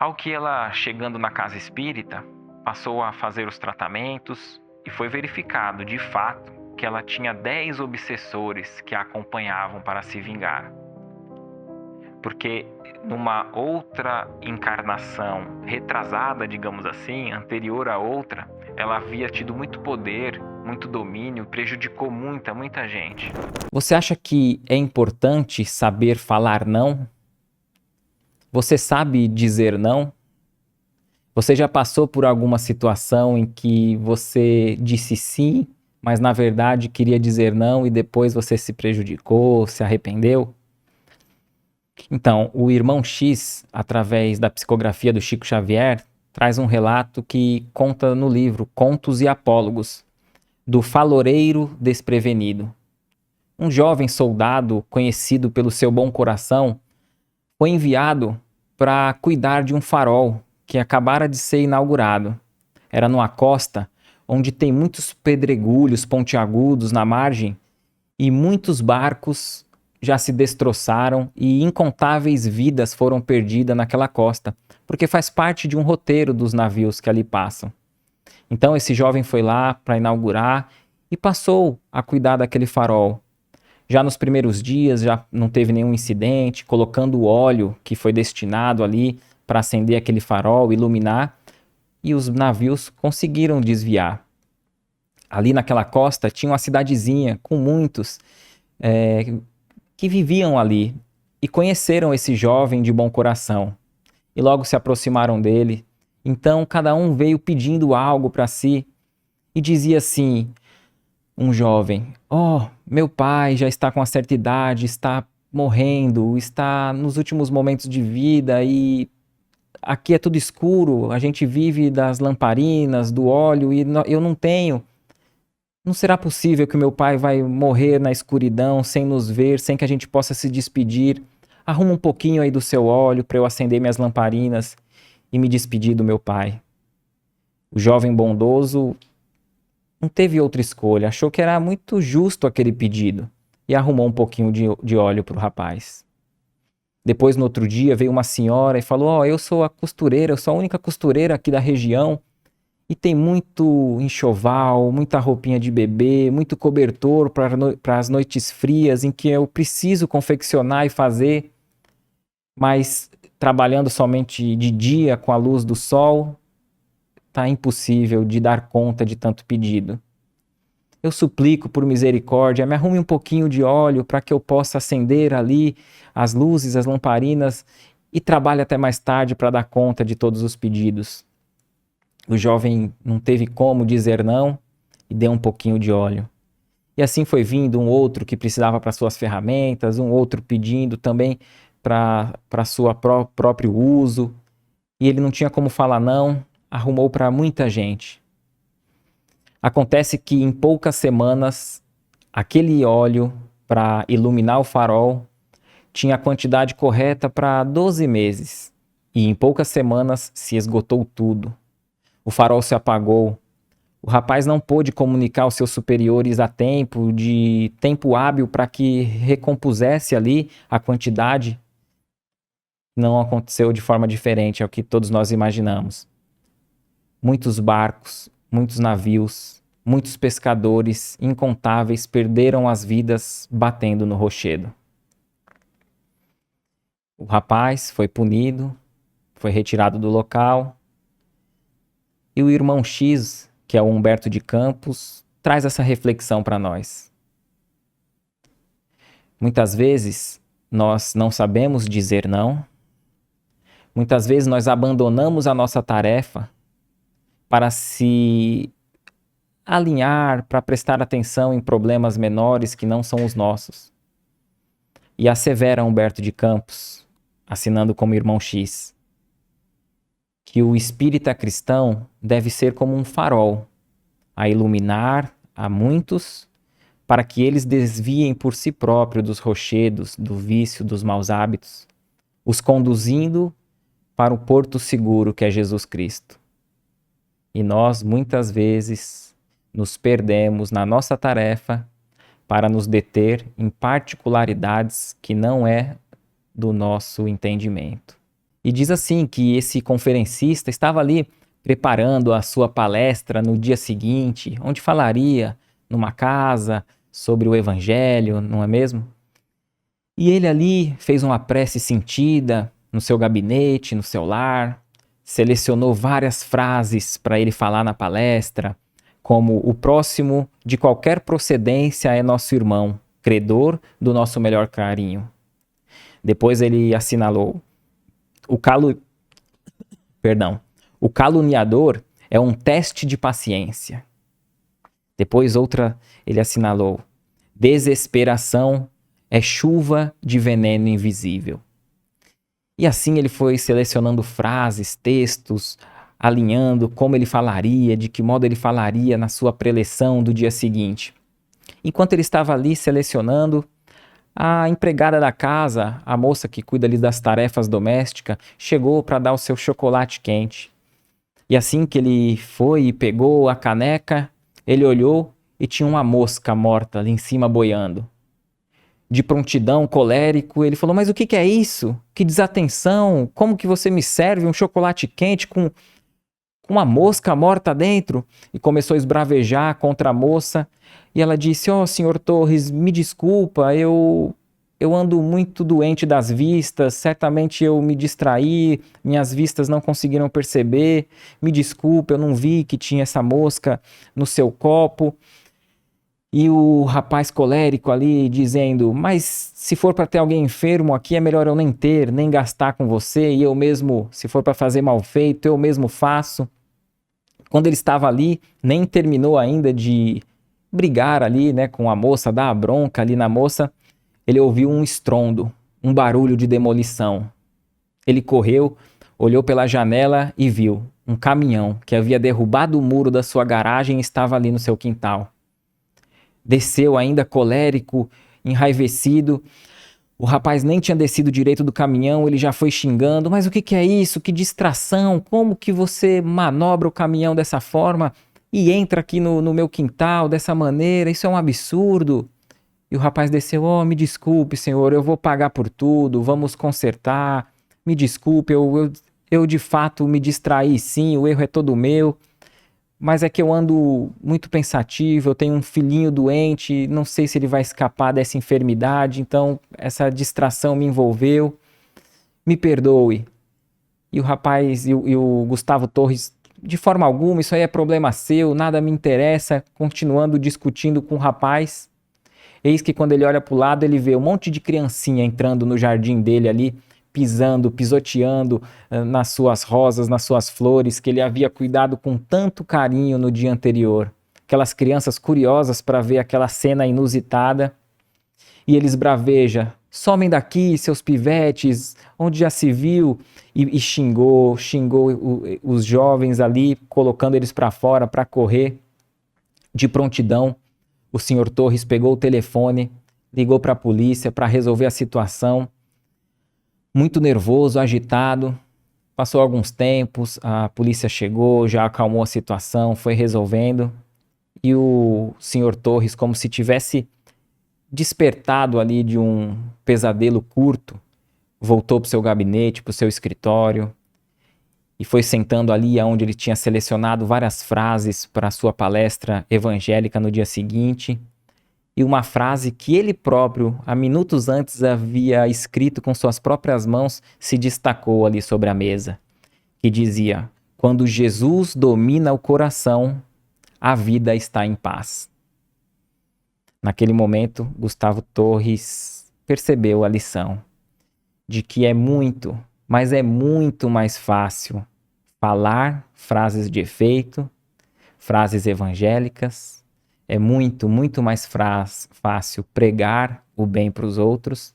Ao que ela, chegando na casa espírita, passou a fazer os tratamentos e foi verificado, de fato, que ela tinha 10 obsessores que a acompanhavam para se vingar. Porque numa outra encarnação retrasada, digamos assim, anterior à outra, ela havia tido muito poder, muito domínio, prejudicou muita gente. Você acha que é importante saber falar não? Você sabe dizer não? Você já passou por alguma situação em que você disse sim, mas na verdade queria dizer não e depois você se prejudicou, se arrependeu? Então, o Irmão X, através da psicografia do Chico Xavier, traz um relato que conta no livro Contos e Apólogos, do faloreiro desprevenido. Um jovem soldado, conhecido pelo seu bom coração, foi enviado para cuidar de um farol que acabara de ser inaugurado. Era numa costa onde tem muitos pedregulhos pontiagudos na margem e muitos barcos já se destroçaram e incontáveis vidas foram perdidas naquela costa, porque faz parte de um roteiro dos navios que ali passam. Então esse jovem foi lá para inaugurar e passou a cuidar daquele farol. Já nos primeiros dias já não teve nenhum incidente, colocando o óleo que foi destinado ali para acender aquele farol, iluminar, e os navios conseguiram desviar. Ali naquela costa tinha uma cidadezinha com muitos que viviam ali e conheceram esse jovem de bom coração e logo se aproximaram dele. Então cada um veio pedindo algo para si e dizia assim: um jovem, meu pai já está com uma certa idade, está morrendo, está nos últimos momentos de vida e aqui é tudo escuro, a gente vive das lamparinas, do óleo e eu não tenho. Não será possível que o meu pai vai morrer na escuridão, sem nos ver, sem que a gente possa se despedir? Arruma um pouquinho aí do seu óleo para eu acender minhas lamparinas e me despedir do meu pai. O jovem bondoso não teve outra escolha, achou que era muito justo aquele pedido e arrumou um pouquinho de óleo para o rapaz. Depois, no outro dia, veio uma senhora e falou: eu sou a costureira, eu sou a única costureira aqui da região e tem muito enxoval, muita roupinha de bebê, muito cobertor para as noites frias em que eu preciso confeccionar e fazer, mas trabalhando somente de dia com a luz do sol, está impossível de dar conta de tanto pedido. Eu suplico por misericórdia, me arrume um pouquinho de óleo para que eu possa acender ali as luzes, as lamparinas e trabalhe até mais tarde para dar conta de todos os pedidos. O jovem não teve como dizer não e deu um pouquinho de óleo. E assim foi vindo um outro que precisava para suas ferramentas, um outro pedindo também para seu próprio uso. E ele não tinha como falar não, arrumou para muita gente. Acontece que em poucas semanas, aquele óleo para iluminar o farol tinha a quantidade correta para 12 meses. E em poucas semanas se esgotou tudo. O farol se apagou. O rapaz não pôde comunicar aos seus superiores a tempo, de tempo hábil para que recompusesse ali a quantidade. Não aconteceu de forma diferente, é o que todos nós imaginamos. Muitos barcos, muitos navios, muitos pescadores incontáveis perderam as vidas batendo no rochedo. O rapaz foi punido, foi retirado do local. E o irmão X, que é o Humberto de Campos, traz essa reflexão para nós. Muitas vezes nós não sabemos dizer não. Muitas vezes nós abandonamos a nossa tarefa para se alinhar, para prestar atenção em problemas menores que não são os nossos. E assevera Humberto de Campos, assinando como irmão X, que o espírita cristão deve ser como um farol, a iluminar a muitos, para que eles desviem por si próprio dos rochedos, do vício, dos maus hábitos, os conduzindo para o porto seguro que é Jesus Cristo. E nós, muitas vezes, nos perdemos na nossa tarefa para nos deter em particularidades que não é do nosso entendimento. E diz assim que esse conferencista estava ali preparando a sua palestra no dia seguinte, onde falaria numa casa sobre o evangelho, não é mesmo? E ele ali fez uma prece sentida no seu gabinete, no seu lar, selecionou várias frases para ele falar na palestra, como o próximo de qualquer procedência é nosso irmão, credor do nosso melhor carinho. Depois ele assinalou: o o caluniador é um teste de paciência. Depois outra ele assinalou: desesperação é chuva de veneno invisível. E assim ele foi selecionando frases, textos, alinhando como ele falaria, de que modo ele falaria na sua preleção do dia seguinte. Enquanto ele estava ali selecionando, a empregada da casa, a moça que cuida ali das tarefas domésticas, chegou para dar o seu chocolate quente. E assim que ele foi e pegou a caneca, ele olhou e tinha uma mosca morta ali em cima boiando. De prontidão, colérico, ele falou: mas o que é isso? Que desatenção! Como que você me serve um chocolate quente com uma mosca morta dentro? E começou a esbravejar contra a moça. E ela disse: ó, senhor Torres, me desculpa, eu ando muito doente das vistas, certamente eu me distraí, minhas vistas não conseguiram perceber, me desculpa, eu não vi que tinha essa mosca no seu copo. E o rapaz colérico ali dizendo: mas se for para ter alguém enfermo aqui, é melhor eu nem ter, nem gastar com você, e eu mesmo, se for para fazer mal feito, eu mesmo faço. Quando ele estava ali, nem terminou ainda de brigar ali, né, com a moça, dar a bronca ali na moça, ele ouviu um estrondo, um barulho de demolição. Ele correu, olhou pela janela e viu um caminhão que havia derrubado o muro da sua garagem e estava ali no seu quintal. Desceu ainda colérico, enraivecido. O rapaz nem tinha descido direito do caminhão, ele já foi xingando: mas o que é isso? Que distração! Como que você manobra o caminhão dessa forma e entra aqui no meu quintal dessa maneira? Isso é um absurdo. E o rapaz desceu: oh, me desculpe, senhor, eu vou pagar por tudo, vamos consertar. Me desculpe, eu de fato me distraí sim, o erro é todo meu. Mas é que eu ando muito pensativo, eu tenho um filhinho doente, não sei se ele vai escapar dessa enfermidade, então essa distração me envolveu. Me perdoe. E o rapaz, e o Gustavo Torres, de forma alguma, isso aí é problema seu, nada me interessa, continuando discutindo com o rapaz. Eis que quando ele olha para o lado, ele vê um monte de criancinha entrando no jardim dele ali, pisando, pisoteando nas suas rosas, nas suas flores, que ele havia cuidado com tanto carinho no dia anterior. Aquelas crianças curiosas para ver aquela cena inusitada. E eles bravejam: somem daqui, seus pivetes, onde já se viu? E xingou os jovens ali, colocando eles para fora para correr. De prontidão, o senhor Torres pegou o telefone, ligou para a polícia para resolver a situação. Muito nervoso, agitado. Passou alguns tempos, a polícia chegou, já acalmou a situação, foi resolvendo. E o senhor Torres, como se tivesse despertado ali de um pesadelo curto, voltou para o seu gabinete, para o seu escritório e foi sentando ali onde ele tinha selecionado várias frases para a sua palestra evangélica no dia seguinte. E uma frase que ele próprio, há minutos antes, havia escrito com suas próprias mãos, se destacou ali sobre a mesa, que dizia: quando Jesus domina o coração, a vida está em paz. Naquele momento, Gustavo Torres percebeu a lição de que é muito, mas é muito mais fácil falar frases de efeito, frases evangélicas. É muito, muito mais fácil pregar o bem para os outros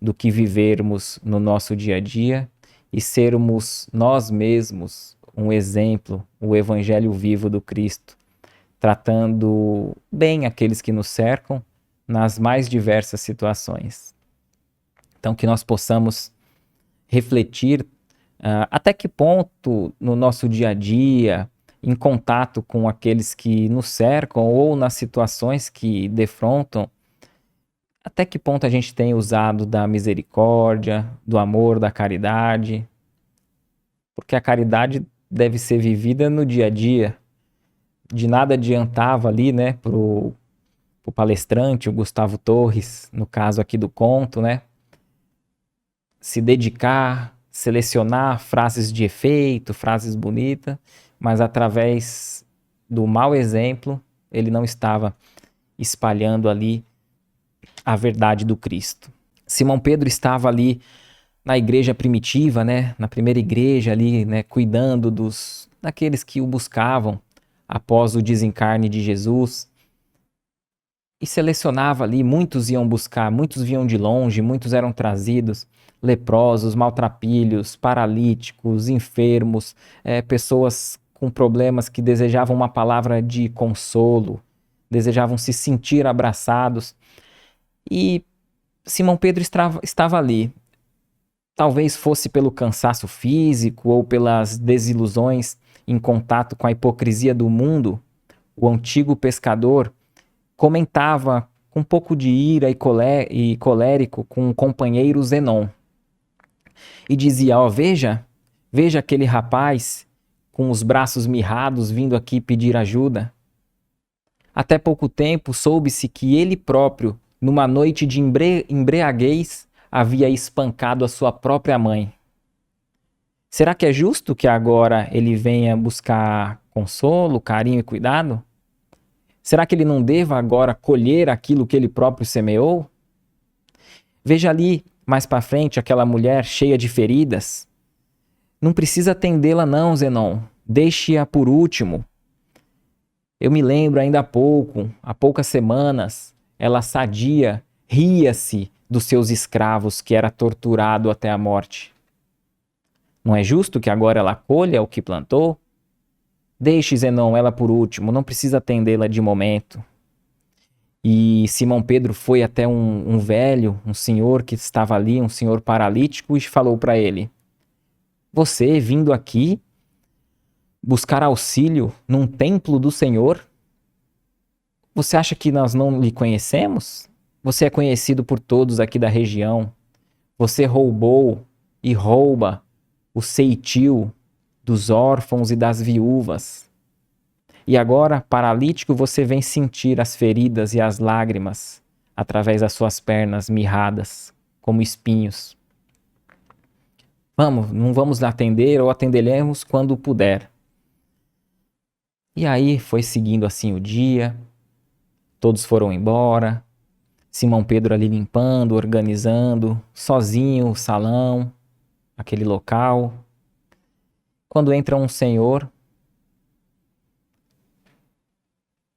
do que vivermos no nosso dia a dia e sermos nós mesmos um exemplo, o evangelho vivo do Cristo, tratando bem aqueles que nos cercam nas mais diversas situações. Então, que nós possamos refletir até que ponto no nosso dia a dia, em contato com aqueles que nos cercam ou nas situações que defrontam, até que ponto a gente tem usado da misericórdia, do amor, da caridade, porque a caridade deve ser vivida no dia a dia. De nada adiantava ali, né, pro palestrante, o Gustavo Torres, no caso aqui do conto, né, se dedicar, selecionar frases de efeito, frases bonitas, mas através do mau exemplo, ele não estava espalhando ali a verdade do Cristo. Simão Pedro estava ali na igreja primitiva, né, na primeira igreja ali, né, cuidando daqueles que o buscavam após o desencarne de Jesus, e selecionava ali, muitos iam buscar, muitos vinham de longe, muitos eram trazidos, leprosos, maltrapilhos, paralíticos, enfermos, pessoas com problemas que desejavam uma palavra de consolo, desejavam se sentir abraçados. E Simão Pedro estava ali. Talvez fosse pelo cansaço físico ou pelas desilusões em contato com a hipocrisia do mundo, o antigo pescador comentava com um pouco de ira e colérico com o companheiro Zenon. E dizia, veja aquele rapaz com os braços mirrados vindo aqui pedir ajuda. Até pouco tempo soube-se que ele próprio, numa noite de embriaguez, havia espancado a sua própria mãe. Será que é justo que agora ele venha buscar consolo, carinho e cuidado? Será que ele não deva agora colher aquilo que ele próprio semeou? Veja ali, mais para frente, aquela mulher cheia de feridas. Não precisa atendê-la não, Zenon. Deixe-a por último. Eu me lembro ainda há poucas semanas, ela sadia, ria-se dos seus escravos que era torturado até a morte. Não é justo que agora ela colha o que plantou? Deixe, Zenon, ela por último, não precisa atendê-la de momento. E Simão Pedro foi até um velho, um senhor que estava ali, um senhor paralítico, e falou para ele: você, vindo aqui buscar auxílio num templo do Senhor, você acha que nós não lhe conhecemos? Você é conhecido por todos aqui da região. Você roubou e rouba o ceitil dos órfãos e das viúvas. E agora, paralítico, você vem sentir as feridas e as lágrimas através das suas pernas mirradas, como espinhos. Não vamos atender ou atenderemos quando puder. E aí foi seguindo assim o dia, todos foram embora, Simão Pedro ali limpando, organizando, sozinho o salão, aquele local. Quando entra um senhor,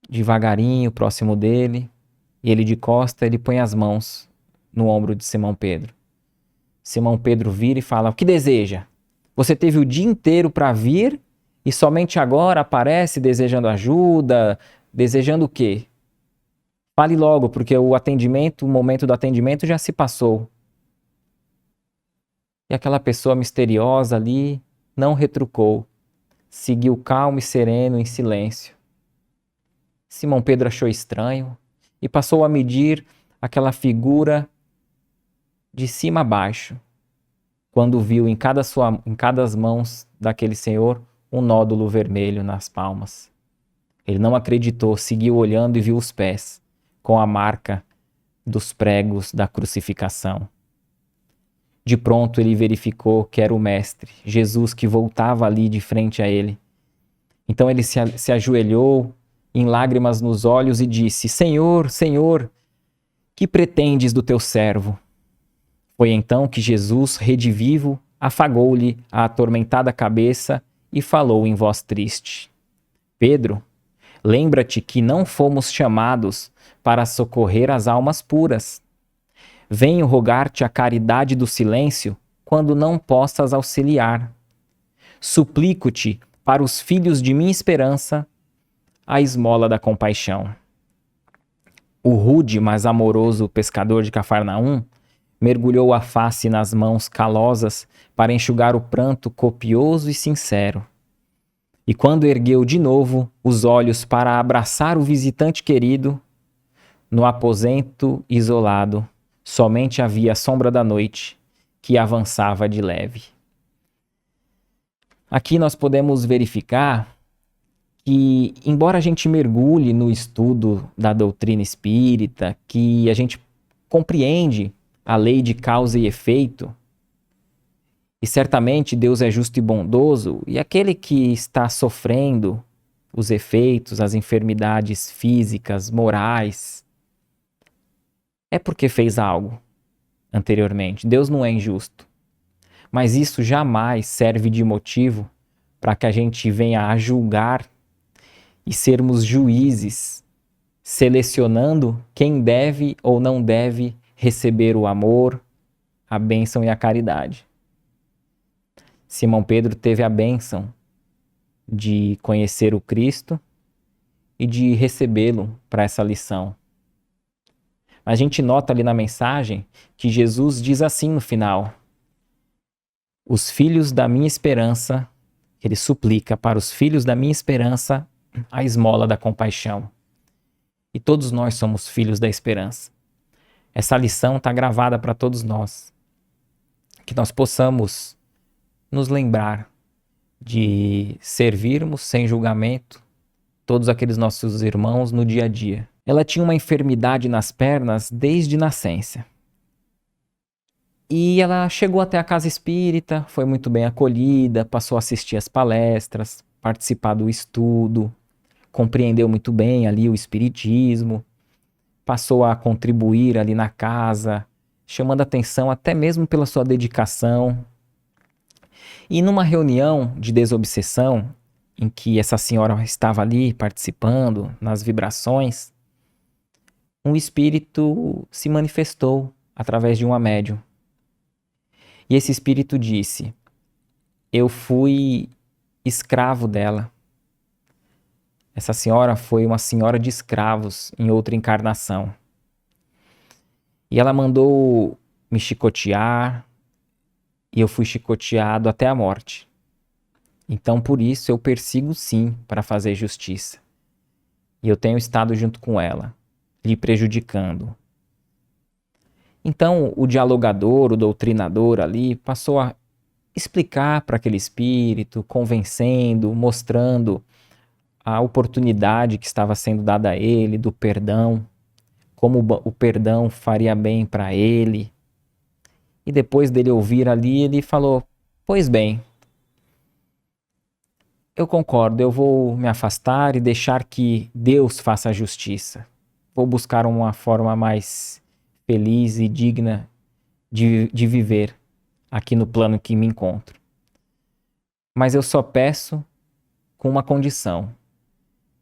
devagarinho, próximo dele, e ele de costa, ele põe as mãos no ombro de Simão Pedro. Simão Pedro vira e fala: o que deseja? Você teve o dia inteiro para vir e somente agora aparece desejando ajuda, desejando o quê? Fale logo, porque o momento do atendimento já se passou. E aquela pessoa misteriosa ali não retrucou, seguiu calmo e sereno em silêncio. Simão Pedro achou estranho e passou a medir aquela figura de cima a baixo, quando viu em cada mãos daquele senhor um nódulo vermelho nas palmas. Ele não acreditou, seguiu olhando e viu os pés, com a marca dos pregos da crucificação. De pronto ele verificou que era o Mestre, Jesus, que voltava ali de frente a ele. Então ele se ajoelhou, em lágrimas nos olhos, e disse: Senhor, Senhor, que pretendes do teu servo? Foi então que Jesus, redivivo, afagou-lhe a atormentada cabeça e falou em voz triste: Pedro, lembra-te que não fomos chamados para socorrer as almas puras. Venho rogar-te a caridade do silêncio quando não possas auxiliar. Suplico-te, para os filhos de minha esperança, a esmola da compaixão. O rude, mas amoroso pescador de Cafarnaum mergulhou a face nas mãos calosas para enxugar o pranto copioso e sincero. E quando ergueu de novo os olhos para abraçar o visitante querido, no aposento isolado, somente havia a sombra da noite que avançava de leve. Aqui nós podemos verificar que, embora a gente mergulhe no estudo da doutrina espírita, que a gente compreende a lei de causa e efeito, e certamente Deus é justo e bondoso, e aquele que está sofrendo os efeitos, as enfermidades físicas, morais, é porque fez algo anteriormente. Deus não é injusto. Mas isso jamais serve de motivo para que a gente venha a julgar e sermos juízes, selecionando quem deve ou não deve receber o amor, a bênção e a caridade. Simão Pedro teve a bênção de conhecer o Cristo e de recebê-lo para essa lição. A gente nota ali na mensagem que Jesus diz assim no final: os filhos da minha esperança, ele suplica para os filhos da minha esperança a esmola da compaixão. E todos nós somos filhos da esperança. Essa lição está gravada para todos nós. Que nós possamos nos lembrar de servirmos sem julgamento todos aqueles nossos irmãos no dia a dia. Ela tinha uma enfermidade nas pernas desde nascença. E ela chegou até a casa espírita, foi muito bem acolhida, passou a assistir as palestras, participar do estudo, compreendeu muito bem ali o espiritismo, passou a contribuir ali na casa, chamando atenção até mesmo pela sua dedicação. E numa reunião de desobsessão, em que essa senhora estava ali participando, nas vibrações, um espírito se manifestou através de uma médium. E esse espírito disse: eu fui escravo dela. Essa senhora foi uma senhora de escravos em outra encarnação. E ela mandou me chicotear, e eu fui chicoteado até a morte. Então, por isso, eu persigo sim para fazer justiça. E eu tenho estado junto com ela, lhe prejudicando. Então, o dialogador, o doutrinador ali, passou a explicar para aquele espírito, convencendo, mostrando a oportunidade que estava sendo dada a ele, do perdão, como o perdão faria bem para ele. E depois dele ouvir ali, ele falou: pois bem, eu concordo, eu vou me afastar e deixar que Deus faça a justiça. Vou buscar uma forma mais feliz e digna de viver aqui no plano que me encontro. Mas eu só peço com uma condição: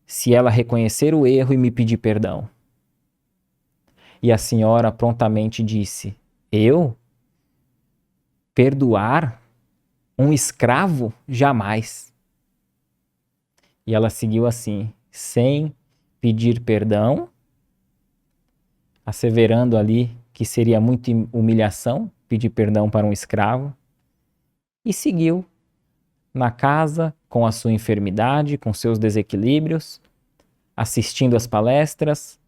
se ela reconhecer o erro e me pedir perdão. E a senhora prontamente disse: eu? Perdoar um escravo? Jamais. E ela seguiu assim, sem pedir perdão, asseverando ali que seria muita humilhação pedir perdão para um escravo, e seguiu na casa com a sua enfermidade, com seus desequilíbrios, assistindo às palestras,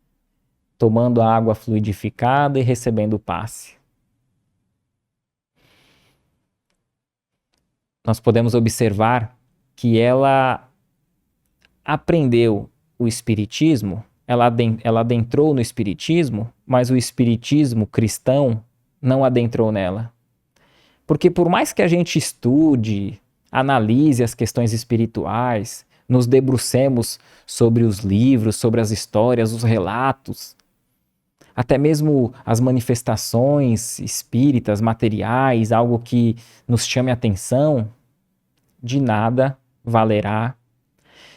tomando a água fluidificada e recebendo o passe. Nós podemos observar que ela aprendeu o espiritismo, ela adentrou no espiritismo, mas o espiritismo cristão não adentrou nela. Porque por mais que a gente estude, analise as questões espirituais, nos debrucemos sobre os livros, sobre as histórias, os relatos, até mesmo as manifestações espíritas, materiais, algo que nos chame a atenção, de nada valerá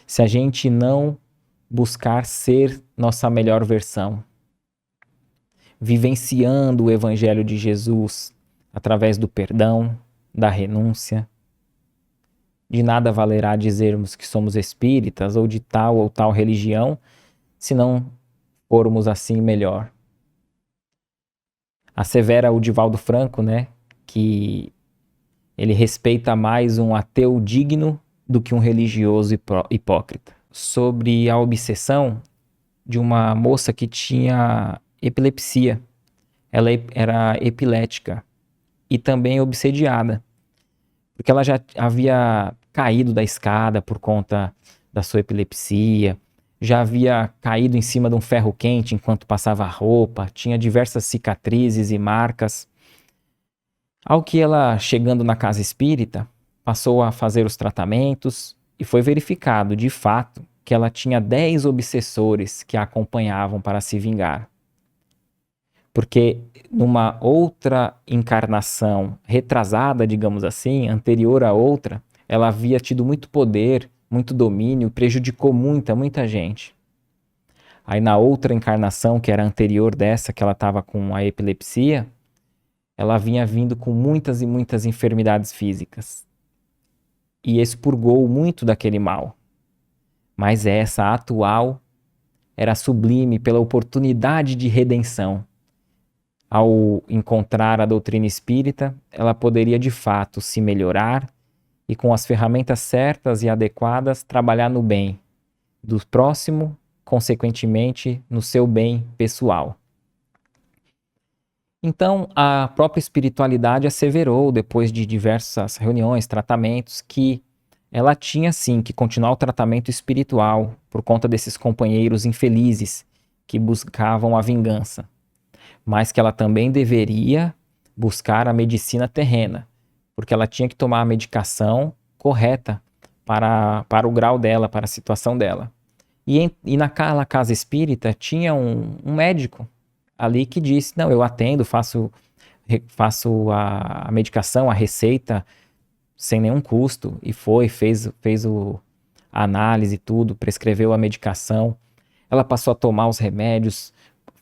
se a gente não buscar ser nossa melhor versão, vivenciando o Evangelho de Jesus através do perdão, da renúncia. De nada valerá dizermos que somos espíritas ou de tal ou tal religião, se não formos assim melhor. Assevera o Divaldo Franco, que ele respeita mais um ateu digno do que um religioso hipócrita. Sobre a obsessão de uma moça que tinha epilepsia. Ela era epilética e também obsediada, porque ela já havia caído da escada por conta da sua epilepsia, já havia caído em cima de um ferro quente enquanto passava a roupa, tinha diversas cicatrizes e marcas. Ao que ela, chegando na casa espírita, passou a fazer os tratamentos e foi verificado, de fato, que ela tinha 10 obsessores que a acompanhavam para se vingar. Porque numa outra encarnação retrasada, digamos assim, anterior à outra, ela havia tido muito poder, muito domínio, prejudicou muita gente. Aí na outra encarnação, que era anterior dessa, que ela estava com a epilepsia, ela vinha vindo com muitas e muitas enfermidades físicas. E expurgou muito daquele mal. Mas essa atual era sublime pela oportunidade de redenção. Ao encontrar a doutrina espírita, ela poderia de fato se melhorar e, com as ferramentas certas e adequadas, trabalhar no bem do próximo, consequentemente no seu bem pessoal. Então, a própria espiritualidade asseverou, depois de diversas reuniões, tratamentos, que ela tinha sim que continuar o tratamento espiritual por conta desses companheiros infelizes que buscavam a vingança, mas que ela também deveria buscar a medicina terrena, porque ela tinha que tomar a medicação correta para o grau dela, para a situação dela. E naquela casa espírita tinha um médico ali que disse, não, eu atendo, faço a medicação, a receita, sem nenhum custo, e fez a análise e tudo, prescreveu a medicação. Ela passou a tomar os remédios,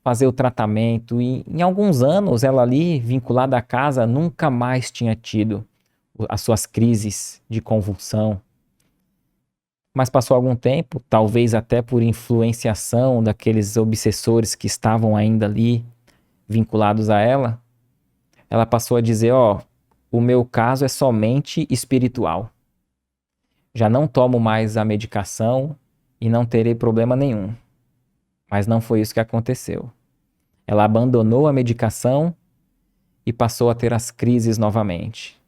fazer o tratamento, e em alguns anos ela ali, vinculada à casa, nunca mais tinha tido as suas crises de convulsão. Mas passou algum tempo, talvez até por influenciação daqueles obsessores que estavam ainda ali, vinculados a ela, ela passou a dizer, o meu caso é somente espiritual. Já não tomo mais a medicação e não terei problema nenhum. Mas não foi isso que aconteceu. Ela abandonou a medicação e passou a ter as crises novamente.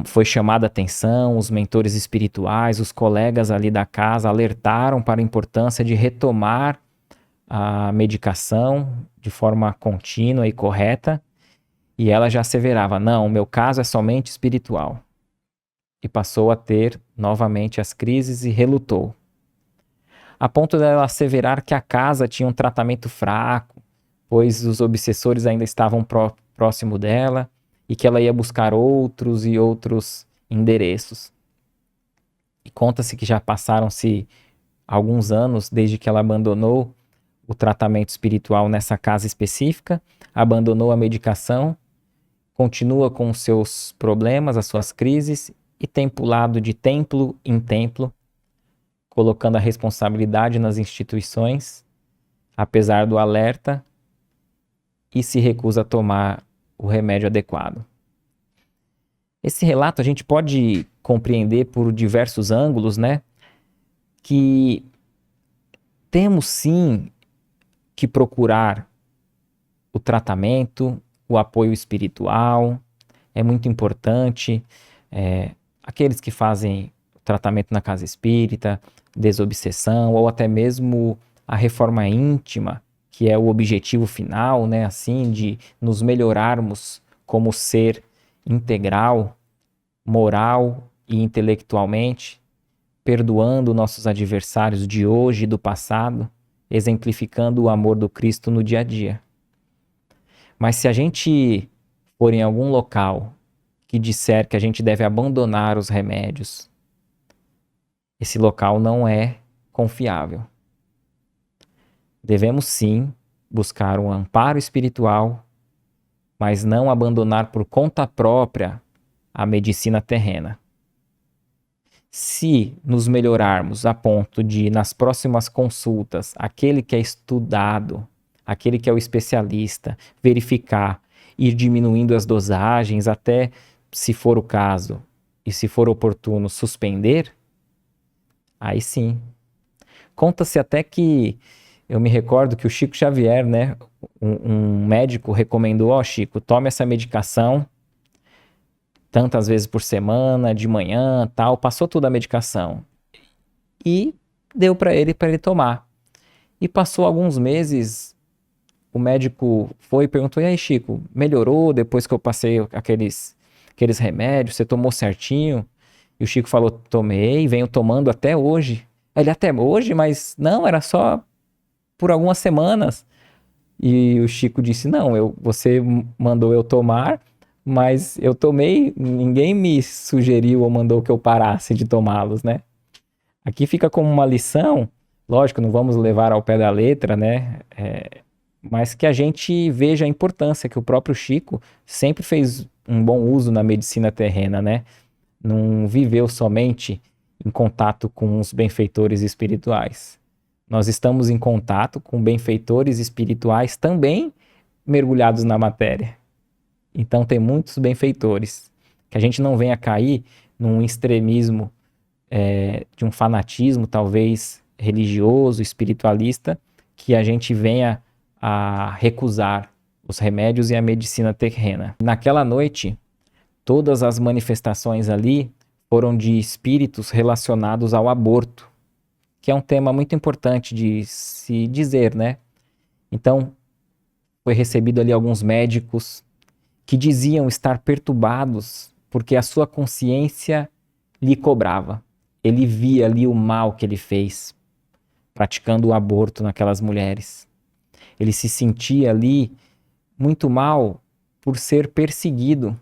Foi chamada a atenção, os mentores espirituais, os colegas ali da casa alertaram para a importância de retomar a medicação de forma contínua e correta, e ela já asseverava, não, o meu caso é somente espiritual. E passou a ter novamente as crises e relutou. A ponto dela asseverar que a casa tinha um tratamento fraco, pois os obsessores ainda estavam próximo dela, e que ela ia buscar outros e outros endereços. E conta-se que já passaram-se alguns anos desde que ela abandonou o tratamento espiritual nessa casa específica, abandonou a medicação, continua com os seus problemas, as suas crises, e tem pulado de templo em templo, colocando a responsabilidade nas instituições, apesar do alerta, e se recusa a tomar o remédio adequado. Esse relato a gente pode compreender por diversos ângulos, né? Que temos sim que procurar o tratamento, o apoio espiritual, é muito importante. Aqueles que fazem tratamento na casa espírita, desobsessão, ou até mesmo a reforma íntima, que é o objetivo final, né, assim, de nos melhorarmos como ser integral, moral e intelectualmente, perdoando nossos adversários de hoje e do passado, exemplificando o amor do Cristo no dia a dia. Mas se a gente for em algum local que disser que a gente deve abandonar os remédios, esse local não é confiável. Devemos sim buscar um amparo espiritual, mas não abandonar por conta própria a medicina terrena. Se nos melhorarmos a ponto de, nas próximas consultas, aquele que é estudado, aquele que é o especialista, verificar, ir diminuindo as dosagens até, se for o caso, e se for oportuno, suspender, aí sim. Conta-se até que, eu me recordo que o Chico Xavier, né, um médico recomendou, Chico, tome essa medicação tantas vezes por semana, de manhã, tal, passou toda a medicação e deu para ele tomar. E passou alguns meses, o médico foi e perguntou: "E aí, Chico, melhorou depois que eu passei aqueles remédios? Você tomou certinho?" E o Chico falou: "Tomei, venho tomando até hoje." Ele: "Até hoje? Mas não, era só por algumas semanas." E o Chico disse: "Não, você mandou eu tomar, mas eu tomei, ninguém me sugeriu ou mandou que eu parasse de tomá-los, né?" Aqui fica como uma lição, lógico, não vamos levar ao pé da letra, né? Mas que a gente veja a importância que o próprio Chico sempre fez um bom uso na medicina terrena, né? Não viveu somente em contato com os benfeitores espirituais. Nós estamos em contato com benfeitores espirituais também mergulhados na matéria. Então tem muitos benfeitores. Que a gente não venha cair num extremismo de um fanatismo, talvez religioso, espiritualista, que a gente venha a recusar os remédios e a medicina terrena. Naquela noite, todas as manifestações ali foram de espíritos relacionados ao aborto, que é um tema muito importante de se dizer, né? Então, foi recebido ali alguns médicos que diziam estar perturbados porque a sua consciência lhe cobrava. Ele via ali o mal que ele fez, praticando o aborto naquelas mulheres. Ele se sentia ali muito mal por ser perseguido,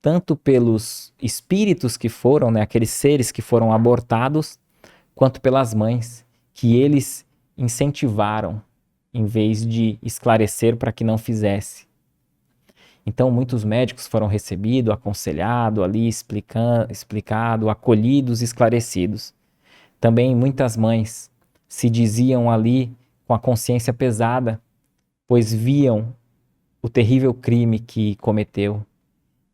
tanto pelos espíritos que foram, né, aqueles seres que foram abortados, quanto pelas mães, que eles incentivaram, em vez de esclarecer para que não fizesse. Então, muitos médicos foram recebidos, aconselhados ali, explicado, acolhidos, esclarecidos. Também muitas mães se diziam ali com a consciência pesada, pois viam o terrível crime que cometeu.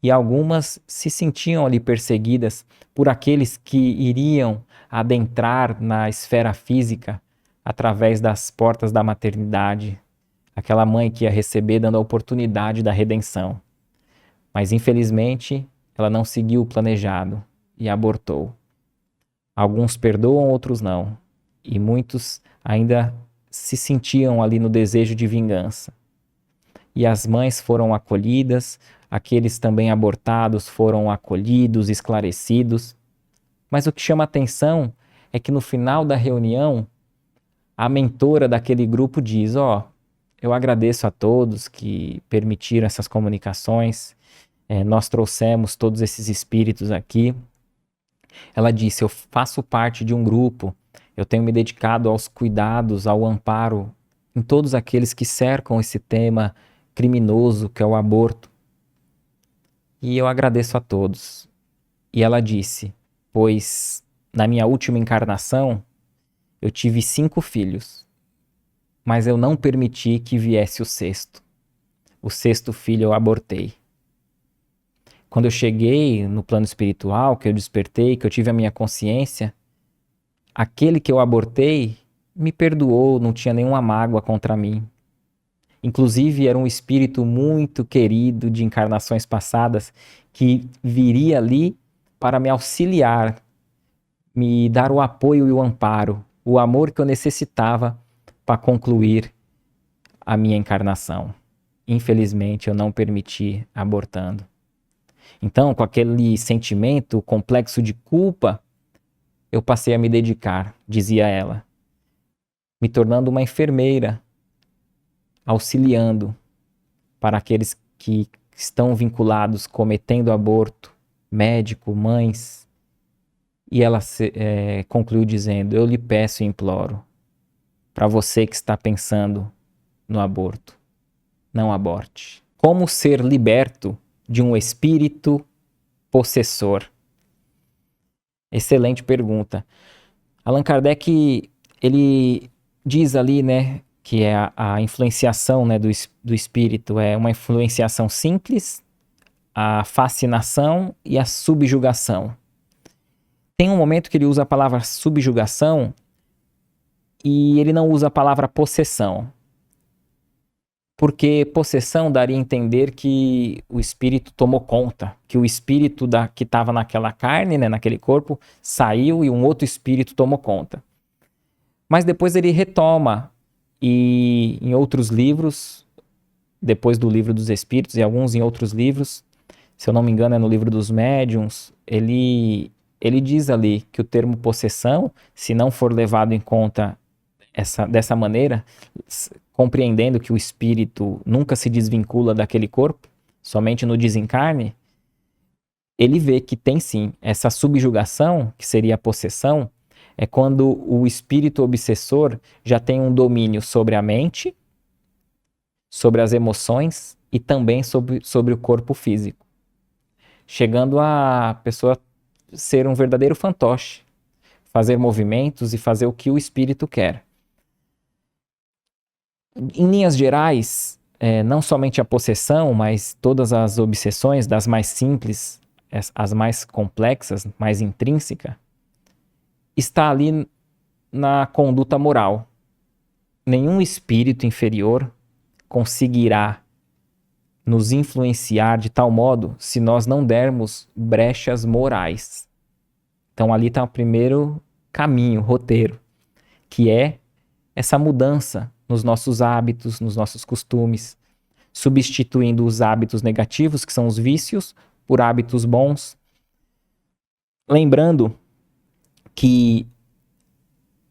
E algumas se sentiam ali perseguidas por aqueles que iriam adentrar na esfera física através das portas da maternidade. Aquela mãe que ia receber dando a oportunidade da redenção. Mas infelizmente ela não seguiu o planejado e abortou. Alguns perdoam, outros não. E muitos ainda se sentiam ali no desejo de vingança. E as mães foram acolhidas, aqueles também abortados foram acolhidos, esclarecidos. Mas o que chama atenção é que no final da reunião, a mentora daquele grupo diz: eu agradeço a todos que permitiram essas comunicações, nós trouxemos todos esses espíritos aqui. Ela disse: eu faço parte de um grupo, eu tenho me dedicado aos cuidados, ao amparo em todos aqueles que cercam esse tema criminoso que é o aborto. E eu agradeço a todos. E ela disse: pois na minha última encarnação eu tive 5 filhos, mas eu não permiti que viesse o 6º. O 6º filho eu abortei. Quando eu cheguei no plano espiritual, que eu despertei, que eu tive a minha consciência, aquele que eu abortei me perdoou, não tinha nenhuma mágoa contra mim. Inclusive, era um espírito muito querido de encarnações passadas que viria ali para me auxiliar, me dar o apoio e o amparo, o amor que eu necessitava para concluir a minha encarnação. Infelizmente, eu não permiti abortando. Então, com aquele sentimento complexo de culpa, eu passei a me dedicar, dizia ela, me tornando uma enfermeira, auxiliando para aqueles que estão vinculados cometendo aborto, médico, mães. E ela concluiu dizendo: eu lhe peço e imploro, para você que está pensando no aborto, não aborte. Como ser liberto de um espírito possessor? Excelente pergunta. Allan Kardec, ele diz ali, né, que é a influenciação, né, do espírito é uma influenciação simples, a fascinação e a subjugação. Tem um momento que ele usa a palavra subjugação e ele não usa a palavra possessão. porque possessão daria a entender que o espírito tomou conta, que o espírito que estava naquela carne, né, naquele corpo, saiu e um outro espírito tomou conta. Mas depois ele retoma, e em outros livros, depois do livro dos Espíritos e alguns em outros livros, se eu não me engano é no livro dos Médiuns, ele diz ali que o termo possessão, se não for levado em conta dessa maneira, compreendendo que o espírito nunca se desvincula daquele corpo, somente no desencarne, ele vê que tem sim essa subjugação, que seria a possessão, é quando o espírito obsessor já tem um domínio sobre a mente, sobre as emoções e também sobre o corpo físico, chegando a pessoa ser um verdadeiro fantoche, fazer movimentos e fazer o que o espírito quer. Em linhas gerais, não somente a possessão, mas todas as obsessões, das mais simples, as mais complexas, mais intrínseca, está ali na conduta moral. Nenhum espírito inferior conseguirá nos influenciar de tal modo se nós não dermos brechas morais. Então ali está o primeiro caminho, roteiro, que é essa mudança nos nossos hábitos, nos nossos costumes, substituindo os hábitos negativos, que são os vícios, por hábitos bons. Lembrando que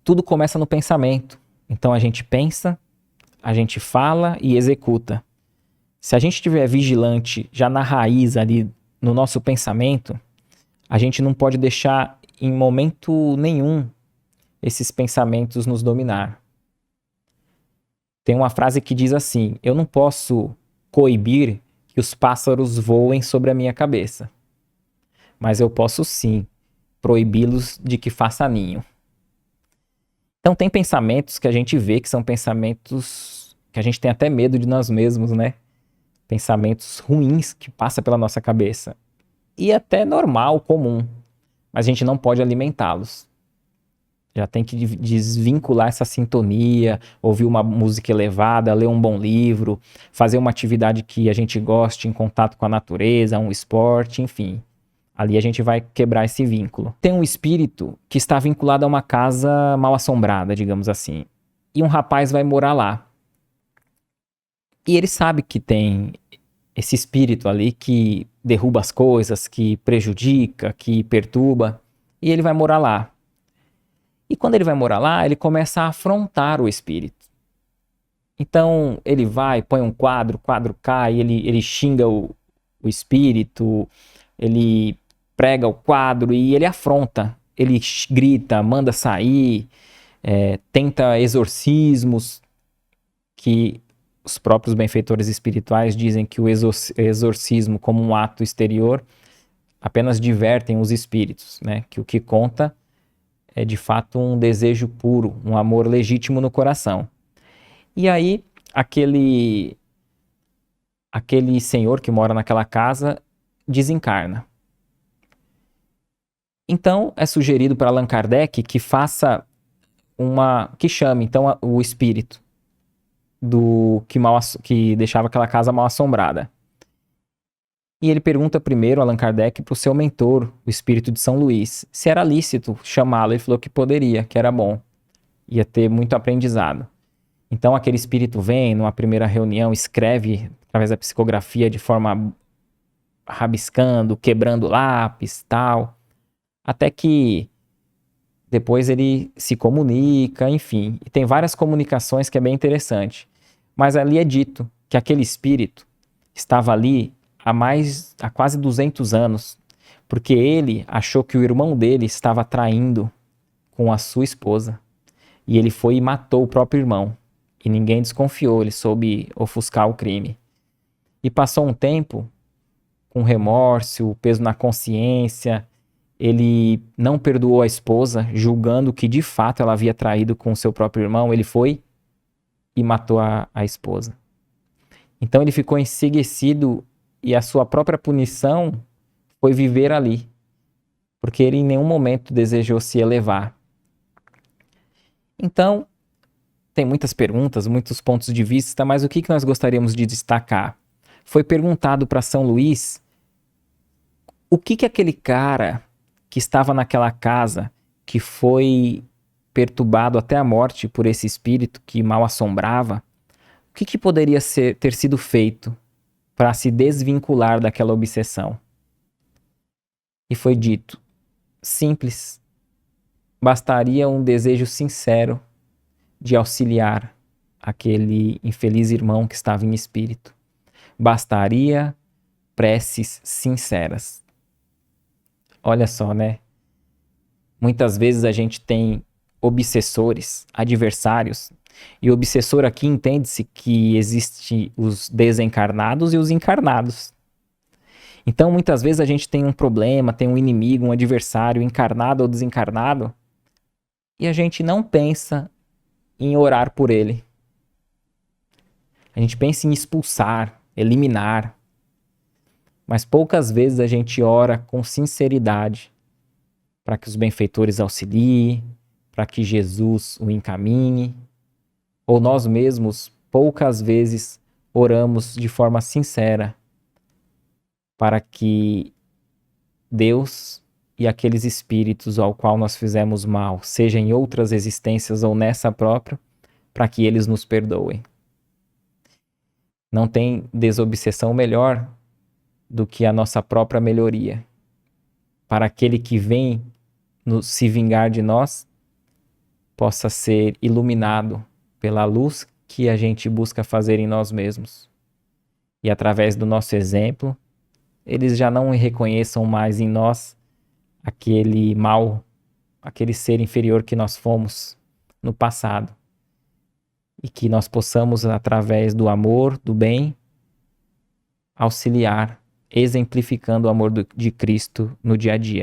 tudo começa no pensamento. Então a gente pensa, a gente fala e executa. Se a gente estiver vigilante já na raiz ali no nosso pensamento, a gente não pode deixar em momento nenhum esses pensamentos nos dominar. Tem uma frase que diz assim: eu não posso coibir que os pássaros voem sobre a minha cabeça, mas eu posso sim proibi-los de que faça ninho. Então tem pensamentos que a gente vê que são pensamentos que a gente tem até medo de nós mesmos, né? Pensamentos ruins que passam pela nossa cabeça. E até normal, comum, mas a gente não pode alimentá-los. Já tem que desvincular essa sintonia, ouvir uma música elevada, ler um bom livro, fazer uma atividade que a gente goste em contato com a natureza, um esporte, enfim. Ali a gente vai quebrar esse vínculo. Tem um espírito que está vinculado a uma casa mal assombrada, digamos assim. E um rapaz vai morar lá. E ele sabe que tem esse espírito ali que derruba as coisas, que prejudica, que perturba. E ele vai morar lá. E quando ele vai morar lá, ele começa a afrontar o espírito. Então, ele vai, põe um quadro, o quadro cai, ele xinga o espírito, ele prega o quadro e ele afronta. Ele grita, manda sair, tenta exorcismos, que os próprios benfeitores espirituais dizem que o exorcismo, como um ato exterior, apenas divertem os espíritos, né? Que o que conta é de fato um desejo puro, um amor legítimo no coração. E aí, aquele senhor que mora naquela casa desencarna. Então, é sugerido para Allan Kardec que faça que chame então o espírito que deixava aquela casa mal assombrada. E ele pergunta primeiro, Allan Kardec, para o seu mentor, o espírito de São Luís, se era lícito chamá-lo. Ele falou que poderia, que era bom. Ia ter muito aprendizado. Então aquele espírito vem numa primeira reunião, escreve através da psicografia de forma rabiscando, quebrando lápis, tal. Até que depois ele se comunica, enfim. E tem várias comunicações que é bem interessante. Mas ali é dito que aquele espírito estava ali há quase 200 anos, porque ele achou que o irmão dele estava traindo com a sua esposa. E ele foi e matou o próprio irmão. E ninguém desconfiou, ele soube ofuscar o crime. E passou um tempo com remorso, o peso na consciência. Ele não perdoou a esposa, julgando que de fato ela havia traído com o seu próprio irmão. Ele foi e matou a esposa. Então ele ficou enseguecido e a sua própria punição foi viver ali, porque ele em nenhum momento desejou se elevar. Então, tem muitas perguntas, muitos pontos de vista, mas o que nós gostaríamos de destacar? Foi perguntado para São Luís o que aquele cara que estava naquela casa, que foi perturbado até a morte por esse espírito que mal assombrava, o que poderia ter sido feito para se desvincular daquela obsessão? E foi dito: simples, bastaria um desejo sincero de auxiliar aquele infeliz irmão que estava em espírito. Bastaria preces sinceras. Olha só, né? Muitas vezes a gente tem obsessores, adversários, e obsessor aqui entende-se que existe os desencarnados e os encarnados. Então, muitas vezes a gente tem um problema, tem um inimigo, um adversário, encarnado ou desencarnado, e a gente não pensa em orar por ele. A gente pensa em expulsar, eliminar, mas poucas vezes a gente ora com sinceridade para que os benfeitores auxiliem, para que Jesus o encaminhe, ou nós mesmos poucas vezes oramos de forma sincera para que Deus e aqueles espíritos ao qual nós fizemos mal, seja em outras existências ou nessa própria, para que eles nos perdoem. Não tem desobsessão melhor do que a nossa própria melhoria. Para aquele que vem se vingar de nós, possa ser iluminado pela luz que a gente busca fazer em nós mesmos. E através do nosso exemplo, eles já não reconheçam mais em nós aquele mal, aquele ser inferior que nós fomos no passado. E que nós possamos, através do amor, do bem, auxiliar, exemplificando o amor de Cristo no dia a dia.